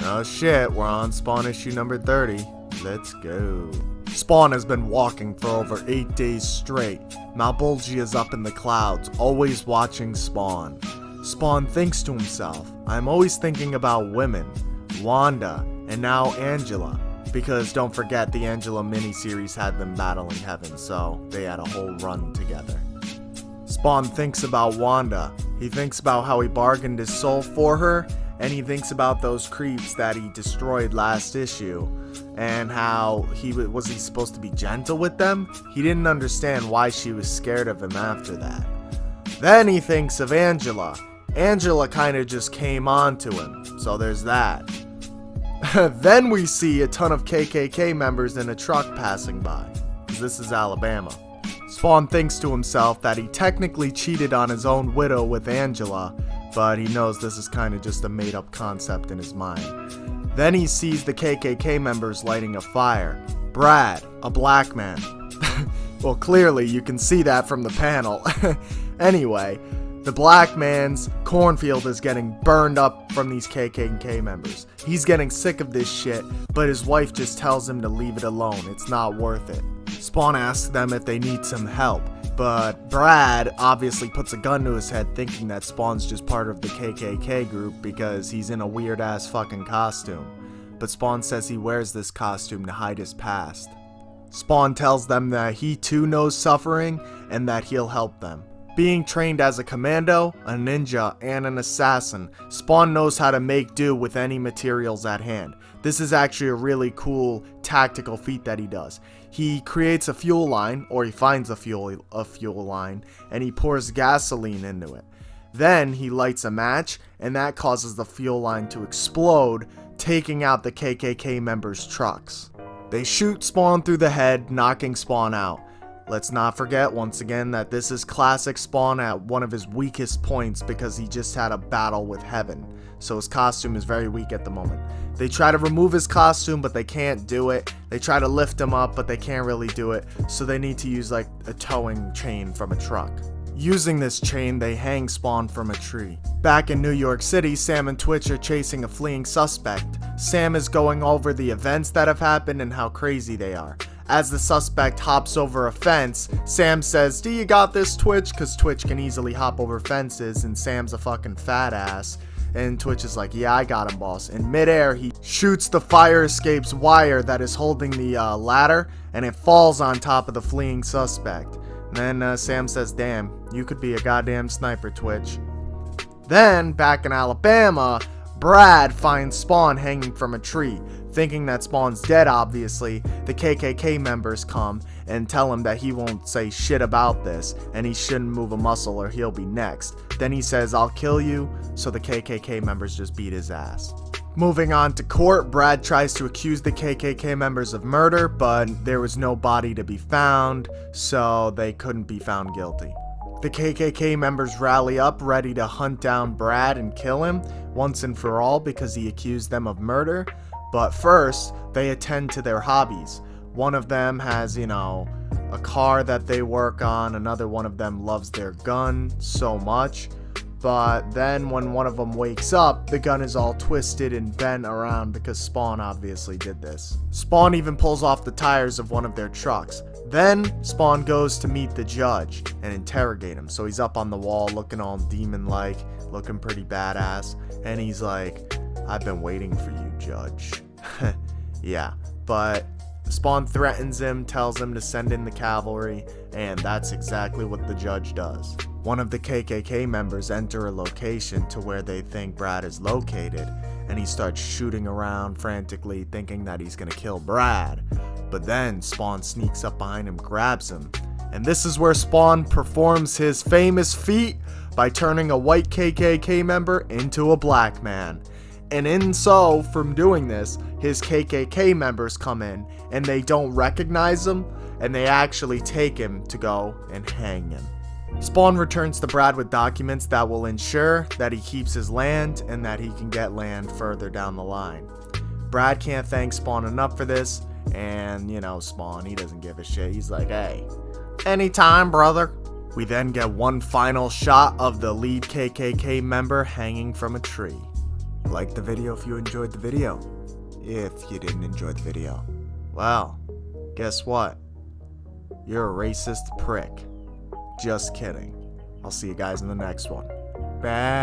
Oh shit, we're on Spawn issue number 30. Let's go. Spawn has been walking for over 8 days straight. Malbolgia is up in the clouds, always watching Spawn. Spawn thinks to himself, I'm always thinking about women, Wanda, and now Angela. Because don't forget, the Angela miniseries had them battling heaven, so they had a whole run together. Spawn thinks about Wanda. He thinks about how he bargained his soul for her, and he thinks about those creeps that he destroyed last issue, and how was he supposed to be gentle with them? He didn't understand why she was scared of him after that. Then he thinks of Angela. Angela kind of just came on to him, so there's that. Then we see a ton of KKK members in a truck passing by, because this is Alabama. Spawn thinks to himself that he technically cheated on his own widow with Angela, but he knows this is kind of just a made-up concept in his mind. Then he sees the KKK members lighting a fire. Brad, a black man. Well, clearly you can see that from the panel. Anyway, the black man's cornfield is getting burned up from these KKK members. He's getting sick of this shit, but his wife just tells him to leave it alone. It's not worth it. Spawn asks them if they need some help, but Brad obviously puts a gun to his head thinking that Spawn's just part of the KKK group because he's in a weird ass fucking costume. But Spawn says he wears this costume to hide his past. Spawn tells them that he too knows suffering and that he'll help them. Being trained as a commando, a ninja, and an assassin, Spawn knows how to make do with any materials at hand. This is actually a really cool tactical feat that he does. He creates a fuel line, or he finds a fuel line, and he pours gasoline into it. Then he lights a match, and that causes the fuel line to explode, taking out the KKK members' trucks. They shoot Spawn through the head, knocking Spawn out. Let's not forget once again that this is classic Spawn at one of his weakest points because he just had a battle with heaven. So his costume is very weak at the moment. They try to remove his costume, but they can't do it. They try to lift him up, but they can't really do it. So they need to use like a towing chain from a truck. Using this chain, they hang Spawn from a tree. Back in New York City, Sam and Twitch are chasing a fleeing suspect. Sam is going over the events that have happened and how crazy they are. As the suspect hops over a fence, Sam says, "Do you got this, Twitch?" Because Twitch can easily hop over fences and Sam's a fucking fat ass. And Twitch is like, "Yeah, I got him, boss." In midair, he shoots the fire escape's wire that is holding the ladder, and it falls on top of the fleeing suspect. And then Sam says, "Damn, you could be a goddamn sniper, Twitch." Then, back in Alabama, Brad finds Spawn hanging from a tree. Thinking that Spawn's dead, obviously, the KKK members come and tell him that he won't say shit about this and he shouldn't move a muscle or he'll be next. Then he says, "I'll kill you," so the KKK members just beat his ass. Moving on to court, Brad tries to accuse the KKK members of murder, but there was no body to be found, so they couldn't be found guilty. The KKK members rally up, ready to hunt down Brad and kill him once and for all because he accused them of murder. But first, they attend to their hobbies. One of them has, a car that they work on. Another one of them loves their gun so much. But then when one of them wakes up, the gun is all twisted and bent around because Spawn obviously did this. Spawn even pulls off the tires of one of their trucks. Then Spawn goes to meet the judge and interrogate him. So he's up on the wall looking all demon-like, looking pretty badass. And he's like, "I've been waiting for you, Judge." Yeah, but Spawn threatens him, tells him to send in the cavalry, and that's exactly what the judge does. One of the KKK members enter a location to where they think Brad is located, and he starts shooting around frantically thinking that he's gonna kill Brad. But then Spawn sneaks up behind him, grabs him, and this is where Spawn performs his famous feat by turning a white KKK member into a black man. And from doing this, his KKK members come in and they don't recognize him and they actually take him to go and hang him. Spawn returns to Brad with documents that will ensure that he keeps his land and that he can get land further down the line. Brad can't thank Spawn enough for this, and Spawn, he doesn't give a shit. He's like, "Hey, anytime, brother." We then get one final shot of the lead KKK member hanging from a tree. Like the video if you enjoyed the video. If you didn't enjoy the video, well, guess what? You're a racist prick. Just kidding. I'll see you guys in the next one. Bye.